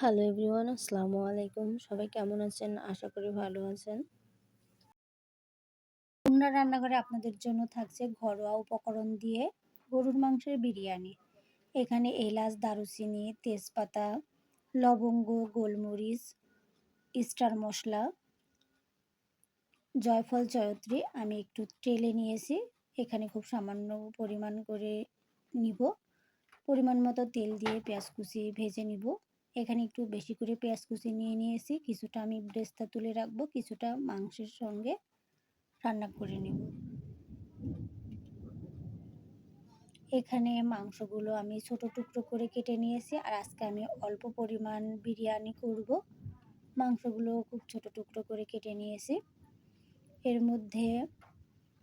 Hello everyone, আসসালামু আলাইকুম। সবাই কেমন আছেন? আশা করি ভালো আছেন। খুলনা রান্নাঘরে আপনাদের জন্য থাকছে ঘরোয়া উপকরণ দিয়ে গরুর মাংসের বিরিয়ানি। এখানে এলাচ, দারুচিনি, তেজপাতা, লবঙ্গ, গোলমরিচ, স্টার মশলা, জয়ফল, জয়ত্রী আমি একটু তেলে নিয়েছি। এখানে খুব সামান্য পরিমাণ করে নিব। পরিমাণ মতো তেল দিয়ে পেঁয়াজ কুচি ভেজে নিব। এখানে একটু বেশি করে পেঁয়াজ কুচি নিয়ে নিয়েছি। কিছুটা আমি ব্রেস্তা তুলে রাখবো, কিছুটা মাংসের সঙ্গে রান্না করে নেব। এখানে মাংসগুলো আমি ছোট টুকরো করে কেটে নিয়েছি, আর আজকে আমি অল্প পরিমাণ বিরিয়ানি করব। মাংসগুলো খুব ছোট টুকরো করে কেটে নিয়েছি। এর মধ্যে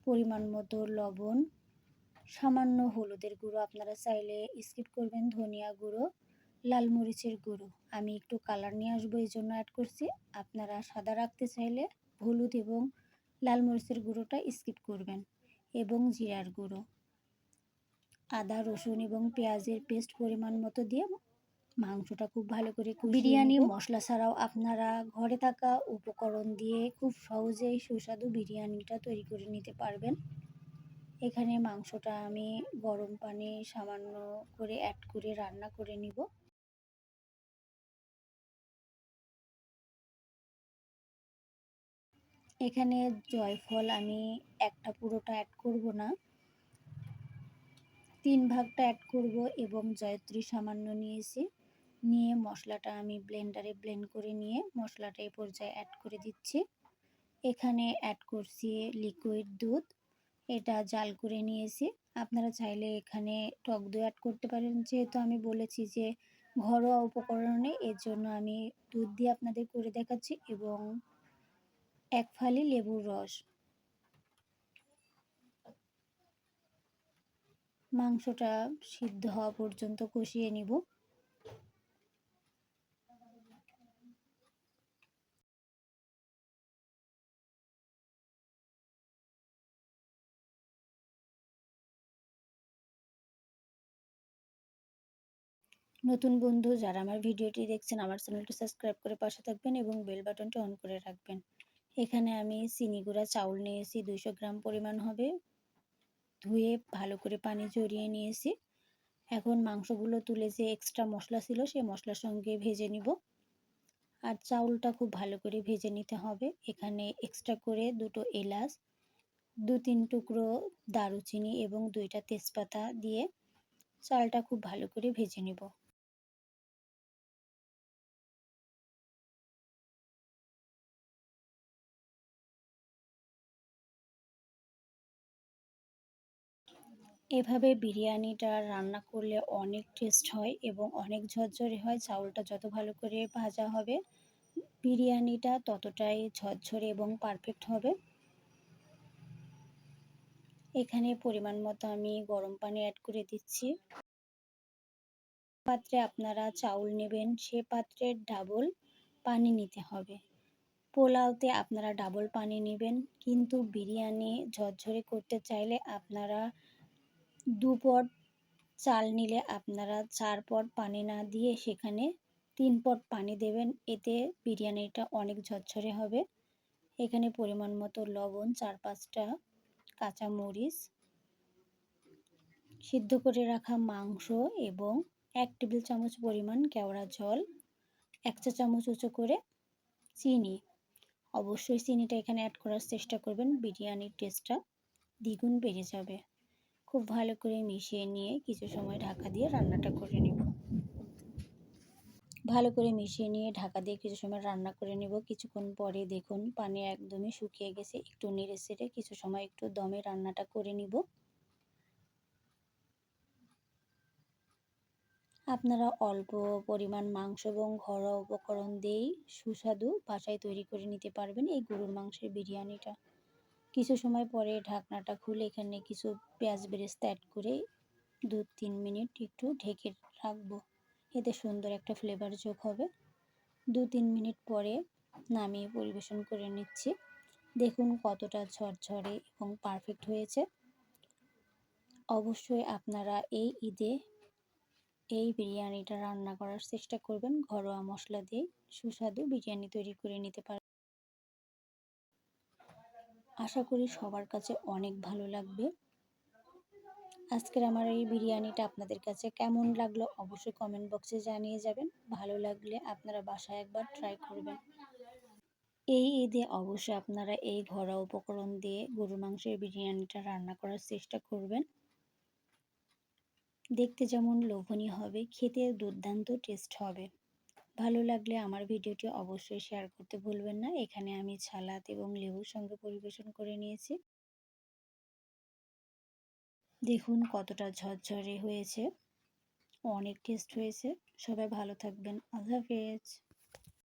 পরিমাণ মতো লবণ, সামান্য হলুদের গুঁড়ো, আপনারা চাইলে স্কিপ করবেন, ধনিয়া গুঁড়ো, লাল মরিচের গুঁড়ো। আমি একটু কালার নিয়ে আসবো এই জন্য অ্যাড করছি। আপনারা সাদা রাখতে চাইলে হলুদ এবং লাল মরিচের গুঁড়োটা স্কিপ করবেন, এবং জিরার গুঁড়ো, আদা, রসুন এবং পেঁয়াজের পেস্ট পরিমাণ মতো দিয়ে মাংসটা খুব ভালো করে বিরিয়ানি মশলা ছাড়াও আপনারা ঘরে থাকা উপকরণ দিয়ে খুব সহজেই সুস্বাদু বিরিয়ানিটা তৈরি করে নিতে পারবেন। এখানে মাংসটা আমি গরম পানি সামান্য করে অ্যাড করে রান্না করে নিব। এখানে জয়ফল আমি একটা পুরোটা অ্যাড করব না, 3 ভাগটা অ্যাড করব, এবং জয়ত্রী সামান্য নিয়েছি। নিয়ে মশলাটা আমি ব্লেন্ডারে ব্লেন্ড করে নিয়ে মশলাটা এই পর্যায়ে অ্যাড করে দিচ্ছি। এখানে অ্যাড করছি লিকুইড দুধ, এটা জাল করে নিয়েছি। আপনারা চাইলে এখানে টক দই অ্যাড করতে পারেন, যেহেতু আমি বলেছি যে ঘরোয়া উপকরণে, এর জন্য আমি দুধ দিয়ে আপনাদের করে দেখাচ্ছি, এবং 1 ফালি লেবুর রস। মাংসটা সিদ্ধ হওয়া পর্যন্ত কষিয়ে নিব। নতুন বন্ধু যারা আমার ভিডিওটি দেখছেন, আমার চ্যানেলটি সাবস্ক্রাইব করে পাশে থাকবেন এবং বেল বাটনটি অন করে রাখবেন। এখানে আমি চিনি গুঁড়া চাউল নিয়েছি, 200 গ্রাম পরিমাণ হবে, ধুয়ে ভালো করে পানি ঝরিয়ে নিয়েছি। এখন মাংসগুলো তুলে যে এক্সট্রা মশলা ছিল সেই মশলার সঙ্গে ভেজে নিব, আর চাউলটা খুব ভালো করে ভেজে নিতে হবে। এখানে এক্সট্রা করে 2টো এলাচ, 2-3 টুকরো দারুচিনি এবং 2টা তেজপাতা দিয়ে চালটা খুব ভালো করে ভেজে নিব। এভাবে বিরিয়ানিটা রান্না করলে অনেক টেস্ট হয় এবং অনেক ঝরঝরে হয়। চাউলটা যত ভালো করে ভাজা হবে, বিরিয়ানিটা ততটাই ঝরঝরে এবং পারফেক্ট হবে। এখানে পরিমাণ মতো আমি গরম পানি অ্যাড করে দিচ্ছি। পাত্রে আপনারা চাউল নেবেন, সে পাত্রের ডাবল পানি নিতে হবে। পোলাওতে আপনারা ডাবল পানি নেবেন, কিন্তু বিরিয়ানি ঝরঝরে করতে চাইলে আপনারা 2 পট চাল নিলে আপনারা 4 পট পানি না দিয়ে সেখানে 3 পট পানি দেবেন, এতে বিরিয়ানিটা অনেক ঝরঝরে হবে। এখানে পরিমাণ মতো লবণ, 4-5টা কাঁচা মরিচ, সিদ্ধ করে রাখা মাংস এবং 1 টেবিল চামচ পরিমাণ কেওড়া জল, 1 চা চামচ উঁচু করে চিনি। অবশ্যই চিনিটা এখানে অ্যাড করার চেষ্টা করবেন, বিরিয়ানির টেস্টটা দ্বিগুণ বেড়ে যাবে। খুব ভালো করে মিশিয়ে নিয়ে কিছু সময় ঢাকা দিয়ে রান্নাটা করে নেব। ভালো করে মিশিয়ে নিয়ে ঢাকা দিয়ে কিছু সময় রান্না করে নেব। কিছুক্ষণ পরে দেখুন পানি একদমই শুকিয়ে গেছে। একটু নেড়ে চেড়ে কিছু সময় একটু দমে রান্নাটা করে নিব। আপনারা অল্প পরিমাণ মাংস এবং ঘরোয়া উপকরণ দিয়েই সুস্বাদু বাসায় তৈরি করে নিতে পারবেন এই গরুর মাংসের বিরিয়ানিটা। কিছু সময় পরে ঢাকনাটা খুলে এখানে কিছু পেঁয়াজ বেরেস্তা অ্যাড করে 2-3 মিনিট একটু ঢেকে রাখবো, এতে সুন্দর একটা ফ্লেভার যোগ হবে। 2-3 মিনিট পরে নামিয়ে পরিবেশন করে নিচ্ছি। দেখুন কতটা ঝরঝরে এবং পারফেক্ট হয়েছে। অবশ্যই আপনারা এই ঈদে এই বিরিয়ানিটা রান্না করার চেষ্টা করবেন। ঘরোয়া মশলা দিয়ে সুস্বাদু বিরিয়ানি তৈরি করে নিতে পারবেন। আশা করি সবার কাছে অনেক ভালো লাগবে। আজকের আমার এই বিরিয়ানিটা আপনাদের কাছে কেমন লাগলো অবশ্যই কমেন্ট বক্সে জানিয়ে যাবেন। ভালো লাগলে আপনারা বাসায় একবার ট্রাই করবেন। এই ঈদে অবশ্যই আপনারা এই ঘরোয়া উপকরণ দিয়ে গরুর মাংসের বিরিয়ানিটা রান্না করার চেষ্টা করবেন। দেখতে যেমন লোভনীয় হবে, খেতে দুর্দান্ত টেস্ট হবে। ভালো লাগলে আমার ভিডিওটি অবশ্যই শেয়ার করতে ভুলবেন না। এখানে আমি সালাদ এবং লেবুর সঙ্গে পরিবেশন করে নিয়েছি। দেখুন কতটা ঝরঝরে হয়েছে, অনেক টেস্ট হয়েছে। সবাই ভালো থাকবেন। আল্লাহ হাফেজ।